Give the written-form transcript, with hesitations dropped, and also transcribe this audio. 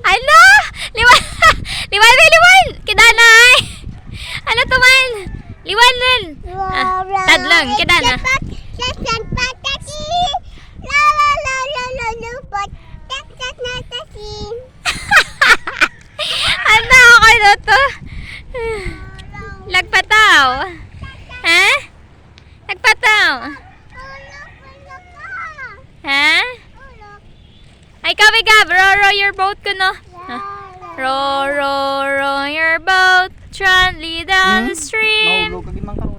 Ano? Liwan! Liwan, liwan! Kidanay! Ano to man? Liwan din! Tadlong, kidana. Ano ako na to? Lagpataw. Ha? Lagpataw. Ha? Ay, kawig row your boat ko no. Row your boat gently down the stream.